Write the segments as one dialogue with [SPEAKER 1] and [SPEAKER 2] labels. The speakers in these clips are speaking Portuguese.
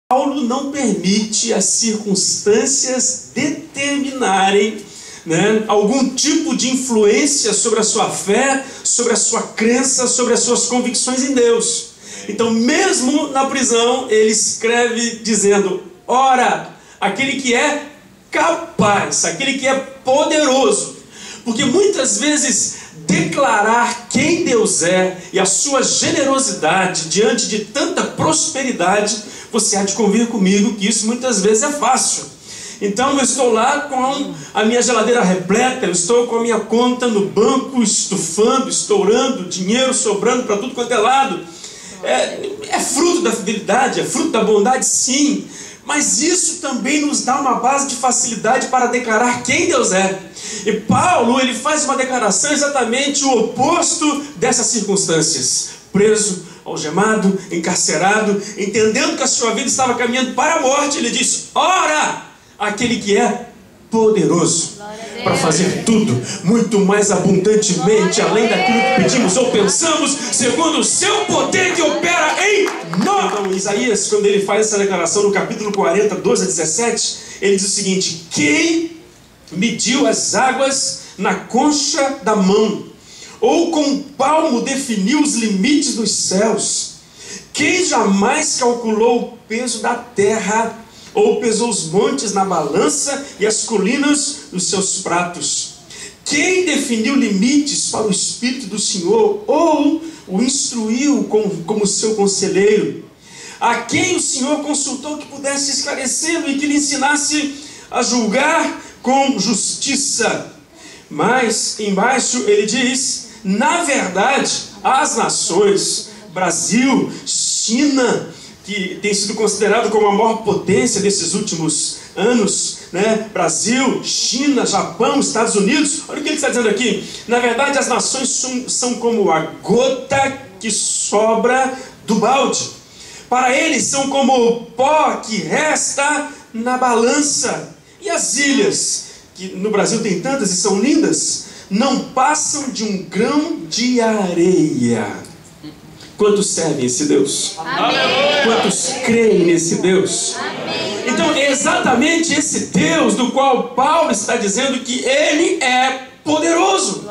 [SPEAKER 1] Paulo não permite as circunstâncias determinarem, algum tipo de influência sobre a sua fé, sobre a sua crença, sobre as suas convicções em Deus. Então, mesmo na prisão, ele escreve dizendo: ora, aquele que é capaz, aquele que é poderoso. Porque muitas vezes declarar quem Deus é e a sua generosidade diante de tanta prosperidade, você há de convir comigo que isso muitas vezes é fácil. Então eu estou lá com a minha geladeira repleta, eu estou com a minha conta no banco estufando, estourando, dinheiro sobrando para tudo quanto é lado. É fruto da fidelidade, é fruto da bondade, sim. Mas isso também nos dá uma base de facilidade para declarar quem Deus é. E Paulo, ele faz uma declaração exatamente o oposto dessas circunstâncias. Preso, algemado, encarcerado, entendendo que a sua vida estava caminhando para a morte, ele diz: ora, aquele que é poderoso para fazer tudo, muito mais abundantemente, além daquilo que pedimos ou pensamos, segundo o seu poder que opera em nós. Então, Isaías, quando ele faz essa declaração no capítulo 40, 12 a 17, ele diz o seguinte: quem mediu as águas na concha da mão, ou com o palmo definiu os limites dos céus? Quem jamais calculou o peso da terra, ou pesou os montes na balança e as colinas nos seus pratos? Quem definiu limites para o Espírito do Senhor, ou o instruiu como seu conselheiro? A quem o Senhor consultou que pudesse esclarecê-lo e que lhe ensinasse a julgar com justiça? Mas embaixo ele diz: na verdade, as nações, Brasil, China, que tem sido considerado como a maior potência desses últimos anos, Brasil, China, Japão, Estados Unidos, olha o que ele está dizendo aqui. Na verdade, as nações são como a gota que sobra do balde. Para eles são como o pó que resta na balança. E as ilhas, que no Brasil tem tantas e são lindas, não passam de um grão de areia. Quantos servem esse Deus? Amém. Quantos creem nesse Deus? Amém. Então é exatamente esse Deus do qual Paulo está dizendo que Ele é poderoso.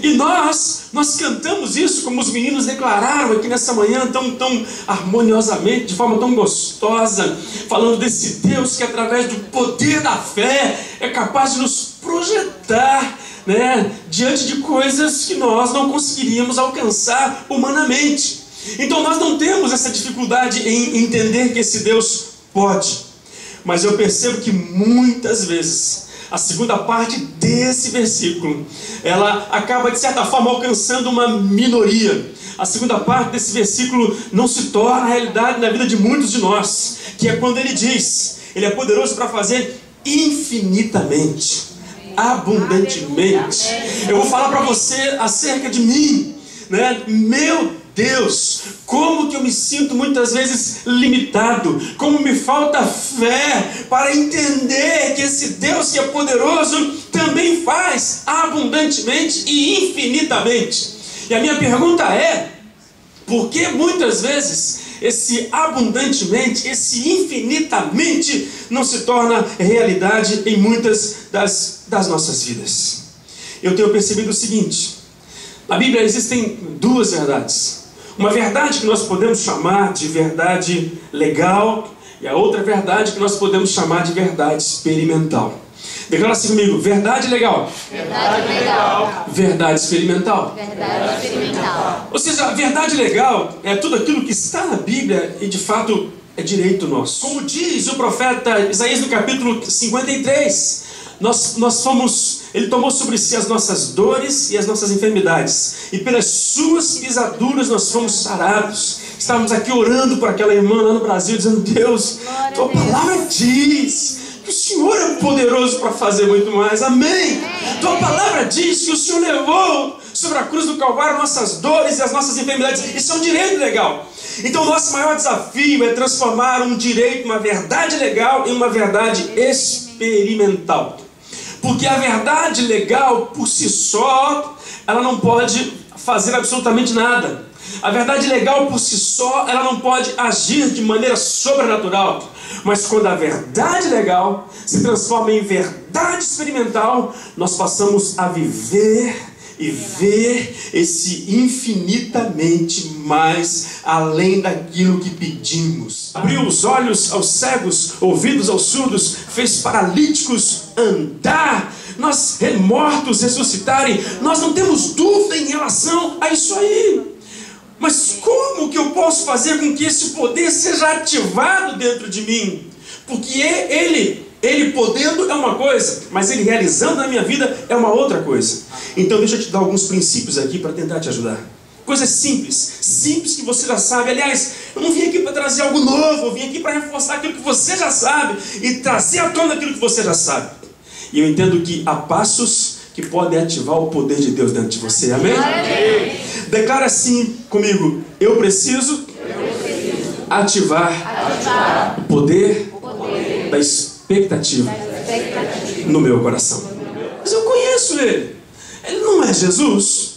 [SPEAKER 1] E nós cantamos isso, como os meninos declararam aqui nessa manhã, tão harmoniosamente, de forma tão gostosa, falando desse Deus que através do poder da fé é capaz de nos projetar, diante de coisas que nós não conseguiríamos alcançar humanamente. Então nós não temos essa dificuldade em entender que esse Deus pode. Mas eu percebo que muitas vezes a segunda parte desse versículo, ela acaba de certa forma alcançando uma minoria. A segunda parte desse versículo não se torna realidade na vida de muitos de nós, que é quando ele diz: ele é poderoso para fazer infinitamente, abundantemente. Eu vou falar para você acerca de mim, Meu Deus, como que eu me sinto muitas vezes limitado, como me falta fé para entender que esse Deus que é poderoso também faz abundantemente e infinitamente. E a minha pergunta é: por que muitas vezes esse abundantemente, esse infinitamente não se torna realidade em muitas das nossas vidas? Eu tenho percebido o seguinte: na Bíblia existem duas verdades. Uma verdade que nós podemos chamar de verdade legal, e a outra verdade que nós podemos chamar de verdade experimental. Declara assim comigo: verdade legal.
[SPEAKER 2] Verdade legal.
[SPEAKER 1] Verdade experimental.
[SPEAKER 2] Verdade experimental.
[SPEAKER 1] Ou seja, a verdade legal é tudo aquilo que está na Bíblia e de fato é direito nosso. Como diz o profeta Isaías no capítulo 53, Ele tomou sobre si as nossas dores e as nossas enfermidades, e pelas suas pisaduras nós fomos sarados. Estávamos aqui orando por aquela irmã lá no Brasil, dizendo: Deus, tua palavra diz que o Senhor é poderoso para fazer muito mais. Amém. Tua palavra diz que o Senhor levou sobre a cruz do Calvário nossas dores e as nossas enfermidades. Isso é um direito legal. Então o nosso maior desafio é transformar um direito, uma verdade legal, em uma verdade experimental. Porque a verdade legal, por si só, ela não pode fazer absolutamente nada. A verdade legal por si só, ela não pode agir de maneira sobrenatural. Mas quando a verdade legal se transforma em verdade experimental, nós passamos a viver e ver esse infinitamente mais além daquilo que pedimos. Abriu os olhos aos cegos, ouvidos aos surdos, fez paralíticos andar, nós mortos ressuscitarem. Nós não temos dúvida em relação a isso aí. Mas como que eu posso fazer com que esse poder seja ativado dentro de mim? Porque ele podendo é uma coisa, mas ele realizando na minha vida é uma outra coisa. Então deixa eu te dar alguns princípios aqui para tentar te ajudar. Coisas simples que você já sabe. Aliás, eu não vim aqui para trazer algo novo, eu vim aqui para reforçar aquilo que você já sabe e trazer à tona aquilo que você já sabe. E eu entendo que há passos que podem ativar o poder de Deus dentro de você. Amém? Declara assim comigo: eu preciso ativar o poder da expectativa no meu coração. Mas eu conheço ele. Ele não é Jesus.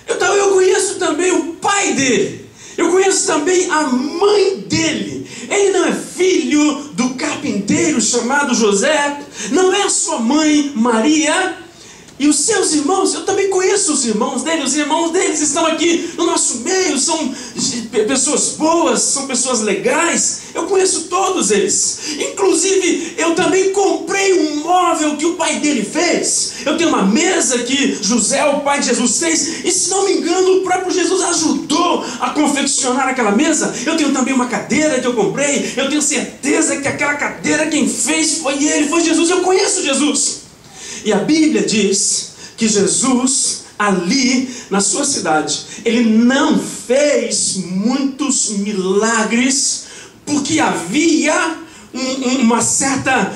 [SPEAKER 1] Eu conheço também o pai dele. Eu conheço também a mãe dele. Ele não é filho do carpinteiro chamado José. Não é a sua mãe Maria. E os seus irmãos, eu também conheço os irmãos dele. Os irmãos deles estão aqui no nosso meio. São pessoas boas, são pessoas legais. Eu conheço todos eles. Inclusive, eu também comprei um móvel que o pai dele fez. Eu tenho uma mesa que José, o pai de Jesus, fez. E se não me engano, o próprio Jesus ajudou a confeccionar aquela mesa. Eu tenho também uma cadeira que eu comprei. Eu tenho certeza que aquela cadeira quem fez foi ele, foi Jesus. Eu conheço Jesus. E a Bíblia diz que Jesus, ali na sua cidade, ele não fez muitos milagres, porque havia uma certa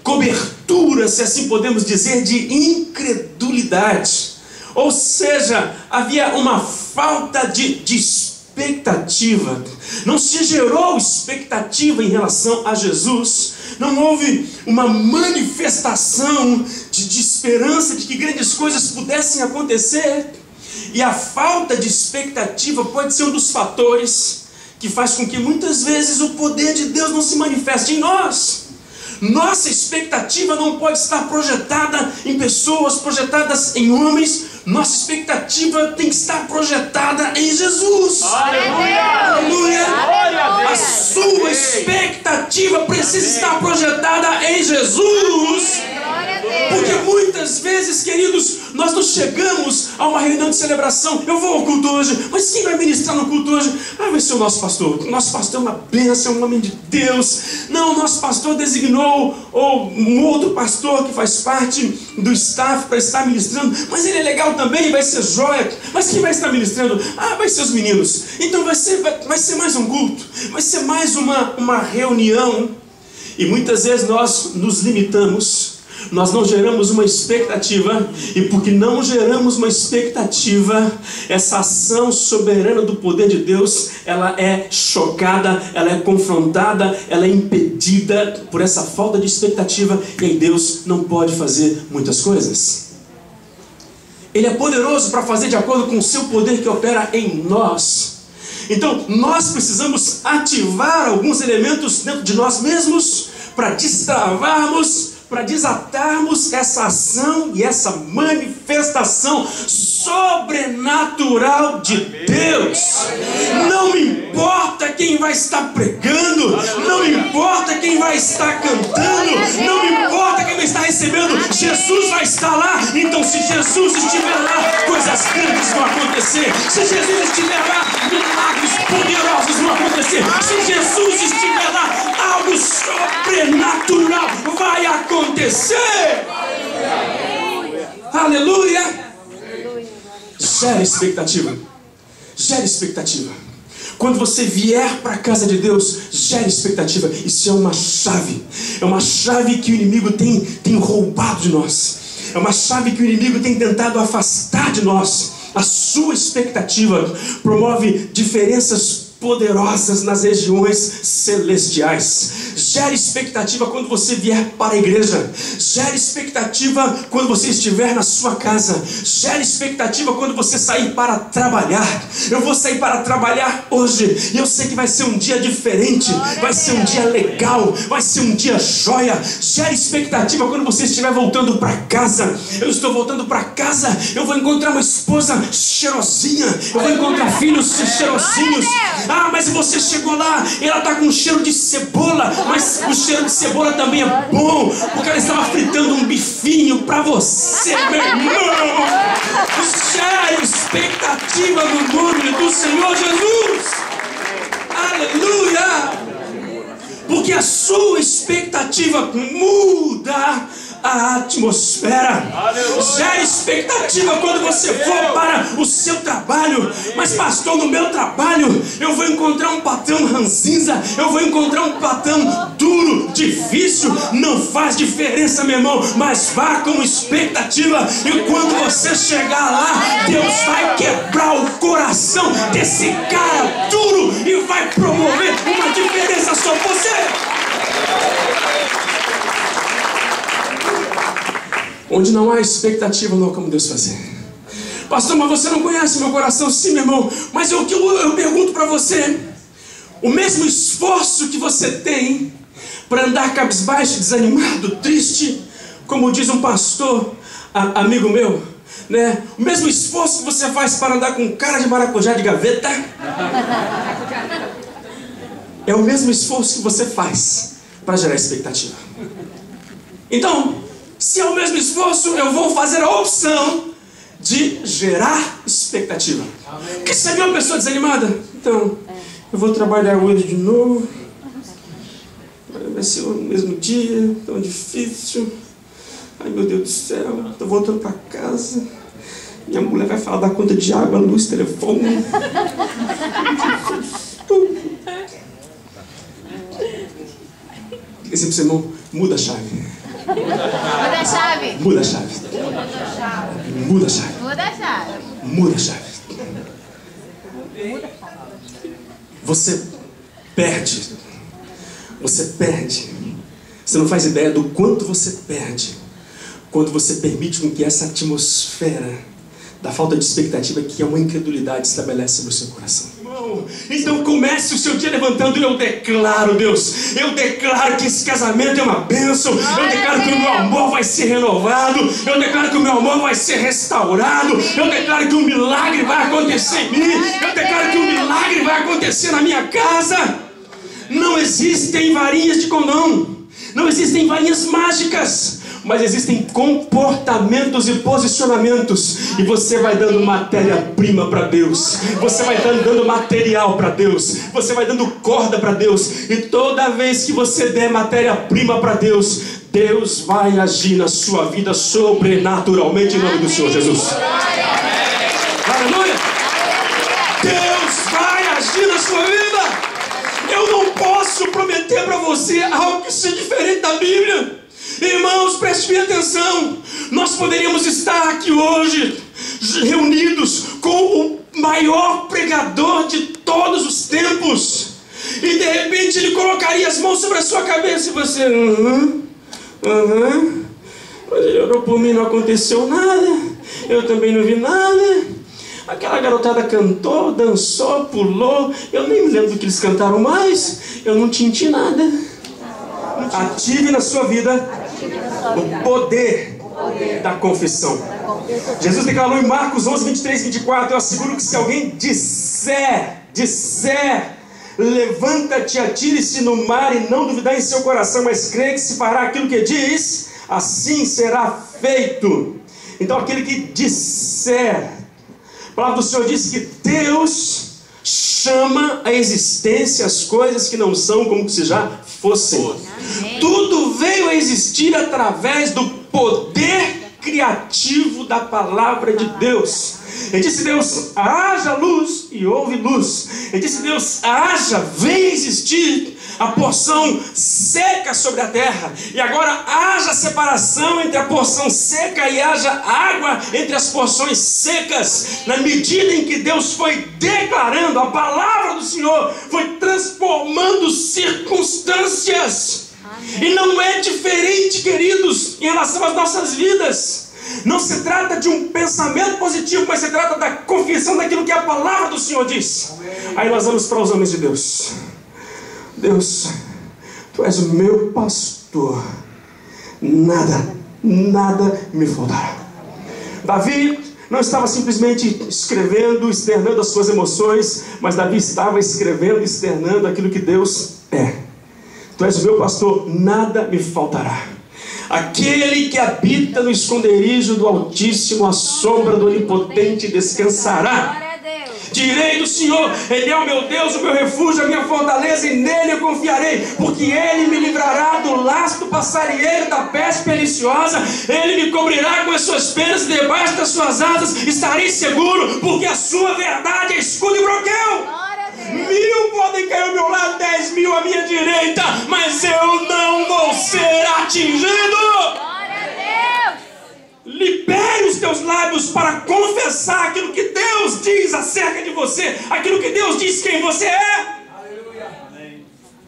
[SPEAKER 1] cobertura, se assim podemos dizer, de incredulidade. Ou seja, havia uma falta de expectativa. Não se gerou expectativa em relação a Jesus. Não houve uma manifestação de esperança de que grandes coisas pudessem acontecer. E a falta de expectativa pode ser um dos fatores que faz com que muitas vezes o poder de Deus não se manifeste em nós. Nossa expectativa não pode estar projetada em pessoas, projetadas em homens. Nossa expectativa tem que estar projetada em Jesus.
[SPEAKER 2] Aleluia!
[SPEAKER 1] Aleluia!
[SPEAKER 2] Aleluia!
[SPEAKER 1] A sua expectativa precisa estar projetada em Jesus. Porque muitas vezes, queridos, nós não chegamos a uma reunião de celebração. Eu vou ao culto hoje, mas quem vai ministrar no culto hoje? Vai ser o nosso pastor. O nosso pastor é uma bênção, é um homem de Deus. Não, o nosso pastor designou um outro pastor que faz parte do staff para estar ministrando. Mas ele é legal também, vai ser joia. Mas quem vai estar ministrando? Vai ser os meninos. Então vai ser mais um culto. Vai ser mais uma reunião. E muitas vezes nós nos limitamos. Nós não geramos uma expectativa, e porque não geramos uma expectativa, essa ação soberana do poder de Deus, ela é chocada, ela é confrontada, ela é impedida por essa falta de expectativa, e aí Deus não pode fazer muitas coisas. Ele é poderoso para fazer de acordo com o seu poder que opera em nós. Então nós precisamos ativar alguns elementos dentro de nós mesmos para destravarmos, para desatarmos essa ação e essa manifestação sobrenatural de Deus. Não importa quem vai estar pregando, não importa quem vai estar cantando, não importa quem vai estar recebendo, Jesus vai estar lá. Então se Jesus estiver lá, coisas grandes vão acontecer. Se Jesus estiver lá, milagres poderosos vão acontecer. Se Jesus estiver lá, algo sobrenatural vai acontecer. Aleluia! Gera expectativa. Gera expectativa. Quando você vier para a casa de Deus, gera expectativa. Isso é uma chave. É uma chave que o inimigo tem roubado de nós. É uma chave que o inimigo tem tentado afastar de nós. A sua expectativa promove diferenças poderosas nas regiões celestiais. Gere expectativa quando você vier para a igreja. Gere expectativa quando você estiver na sua casa. Gere expectativa quando você sair para trabalhar. Eu vou sair para trabalhar hoje, e eu sei que vai ser um dia diferente, vai ser um dia legal, vai ser um dia joia. Gere expectativa quando você estiver voltando para casa. Eu estou voltando para casa, eu vou encontrar uma esposa cheirosinha, eu vou encontrar filhos cheirosinhos. Ah, mas você chegou lá e ela está com um cheiro de cebola, mas o cheiro de cebola também é bom, porque ela estava fritando um bifinho para você, meu irmão. Gere expectativa no nome do Senhor Jesus. Aleluia! Porque a sua expectativa muda a atmosfera. Gere expectativa quando você for para o seu trabalho. Mas pastor, no meu trabalho eu vou encontrar um patrão ranzinza, eu vou encontrar um patrão duro, difícil. Não faz diferença, meu irmão, mas vá com expectativa. E quando você chegar lá, Deus vai quebrar o coração desse cara duro e vai promover uma diferença sobre você. Onde não há expectativa, não há como Deus fazer. Pastor, mas você não conhece meu coração? Sim, meu irmão, mas eu pergunto para você: o mesmo esforço que você tem para andar cabisbaixo, desanimado, triste, como diz um pastor, amigo meu, né? O mesmo esforço que você faz para andar com cara de maracujá de gaveta, é o mesmo esforço que você faz para gerar expectativa. Então, se é o mesmo esforço, eu vou fazer a opção de gerar expectativa. Porque você viu uma pessoa desanimada? Então, eu vou trabalhar hoje de novo. Vai ser o mesmo dia, tão difícil. Ai, meu Deus do céu, estou voltando para casa. Minha mulher vai falar da conta de água, luz, telefone. Diga assim pro seu irmão: muda a chave.
[SPEAKER 2] Muda a chave.
[SPEAKER 1] Muda a chave. Muda a chave.
[SPEAKER 2] Muda a chave.
[SPEAKER 1] Muda a chave. Você perde. Você perde. Você não faz ideia do quanto você perde quando você permite com que essa atmosfera da falta de expectativa, que é uma incredulidade, estabelece sobre o seu coração. Então comece o seu dia levantando e eu declaro, Deus, eu declaro que esse casamento é uma bênção, eu declaro que o meu amor vai ser renovado, eu declaro que o meu amor vai ser restaurado, eu declaro que um milagre vai acontecer em mim, eu declaro que um milagre vai acontecer na minha casa. Não existem varinhas de condão, não existem varinhas mágicas, mas existem comportamentos e posicionamentos, e você vai dando matéria-prima para Deus, você vai dando material para Deus, você vai dando corda para Deus, e toda vez que você der matéria-prima para Deus, Deus vai agir na sua vida sobrenaturalmente, em nome do Senhor Jesus. Aleluia! Deus vai agir na sua vida. Eu não posso prometer para você algo que seja diferente da Bíblia. Irmãos, preste bem atenção. Nós poderíamos estar aqui hoje reunidos com o maior pregador de todos os tempos, e de repente ele colocaria as mãos sobre a sua cabeça e você mas ele orou por mim, não aconteceu nada, eu também não vi nada. Aquela garotada cantou, dançou, pulou, eu nem me lembro do que eles cantaram mais, eu não tinha nada. Ative na sua vida o poder da confissão. Jesus declarou em Marcos 11, 23, 24: eu asseguro que se alguém disser, levanta-te, atire-se no mar, e não duvidar em seu coração, mas crê que se fará aquilo que diz, assim será feito. Então aquele que disser, a palavra do Senhor diz que Deus chama a existência as coisas que não são como se já fossem. Amém. Tudo veio a existir através do poder criativo da palavra de Deus. Ele disse Deus: haja luz, e houve luz. Ele disse Deus: haja, vem existir a porção seca sobre a terra, e agora haja separação entre a porção seca e haja água entre as porções secas. Na medida em que Deus foi declarando, a palavra do Senhor foi transformando circunstâncias. E não é diferente, queridos, em relação às nossas vidas. Não se trata de um pensamento positivo, mas se trata da confissão daquilo que a palavra do Senhor diz. Aí nós vamos para os homens de Deus. Deus, Tu és o meu pastor, nada me faltará. Davi não estava simplesmente escrevendo, externando as suas emoções, mas Davi estava escrevendo, externando aquilo que Deus é. Tu és o meu pastor, nada me faltará. Aquele que habita no esconderijo do Altíssimo, à sombra do Onipotente descansará. Direi do Senhor, Ele é o meu Deus, o meu refúgio, a minha fortaleza, e nele eu confiarei, porque Ele me livrará do laço passarinheiro, da peste perniciosa. Ele me cobrirá com as suas penas, e debaixo das suas asas estarei seguro, porque a sua verdade é escudo e broquel. 1000 podem cair ao meu lado, 10.000 à minha direita, mas eu não vou ser atingido. Libere os teus lábios para confessar aquilo que Deus diz acerca de você, aquilo que Deus diz quem você é.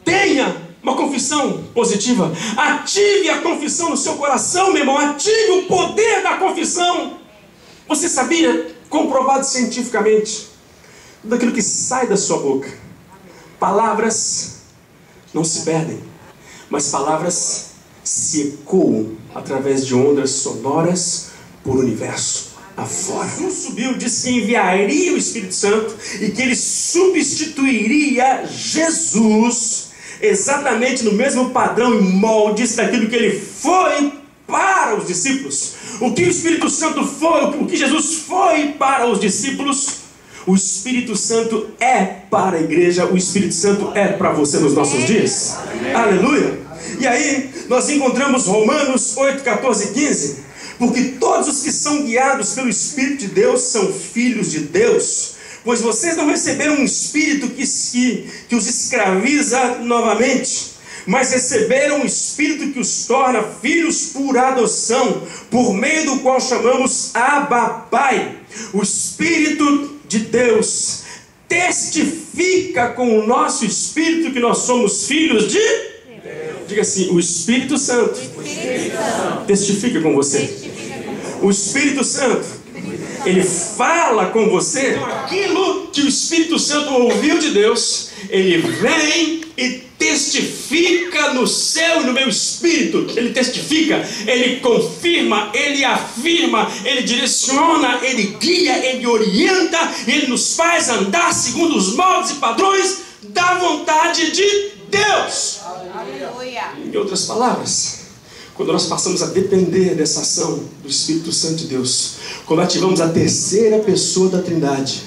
[SPEAKER 1] Tenha uma confissão positiva. Ative a confissão no seu coração, meu irmão. Ative o poder da confissão. Você sabia, comprovado cientificamente, tudo aquilo que sai da sua boca, palavras não se perdem, mas palavras se ecoam através de ondas sonoras por universo afora. Jesus subiu, disse que enviaria o Espírito Santo e que ele substituiria Jesus exatamente no mesmo padrão e moldes daquilo que ele foi para os discípulos. O que o Espírito Santo foi, o que Jesus foi para os discípulos, o Espírito Santo é para a igreja, o Espírito Santo é para você nos nossos dias. Aleluia! E aí nós encontramos Romanos 8, 14 e 15. Porque todos os que são guiados pelo Espírito de Deus são filhos de Deus. Pois vocês não receberam um espírito que os escraviza novamente, mas receberam um espírito que os torna filhos por adoção, por meio do qual chamamos Abba Pai. O Espírito de Deus testifica com o nosso espírito que nós somos filhos de Deus. Diga assim: o Espírito Santo testifica com você. O Espírito Santo, ele fala com você aquilo que o Espírito Santo ouviu de Deus. Ele vem e testifica no seu e no meu espírito. Ele testifica, ele confirma, ele afirma, ele direciona, ele guia, ele orienta, ele nos faz andar segundo os moldes e padrões da vontade de Deus. Aleluia. Em outras palavras, quando nós passamos a depender dessa ação do Espírito Santo de Deus, quando ativamos a terceira pessoa da Trindade,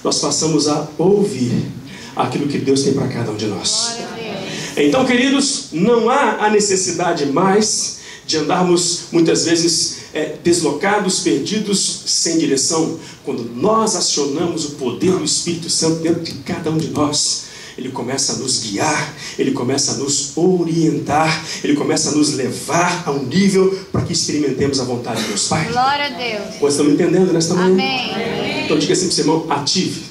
[SPEAKER 1] nós passamos a ouvir aquilo que Deus tem para cada um de nós. Então, queridos, não há a necessidade mais de andarmos muitas vezes deslocados, perdidos, sem direção. Quando nós acionamos o poder do Espírito Santo dentro de cada um de nós, ele começa a nos guiar, ele começa a nos orientar, ele começa a nos levar a um nível para que experimentemos a vontade de Deus Pai.
[SPEAKER 2] Glória a Deus.
[SPEAKER 1] Vocês estão me entendendo nesta manhã?
[SPEAKER 2] Amém.
[SPEAKER 1] Então diga assim para o seu irmão: ative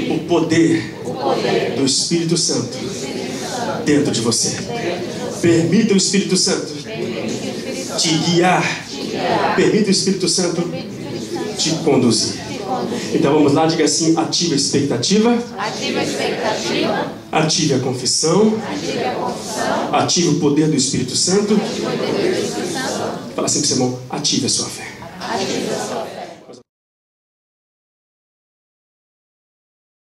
[SPEAKER 1] o poder do Espírito Santo dentro de você. Permita o Espírito Santo te guiar. Permita o Espírito Santo te conduzir. Então vamos lá, diga assim: ative a expectativa. Ative a confissão. Ative o poder do Espírito Santo. Fala assim para o seu irmão: ative a sua fé.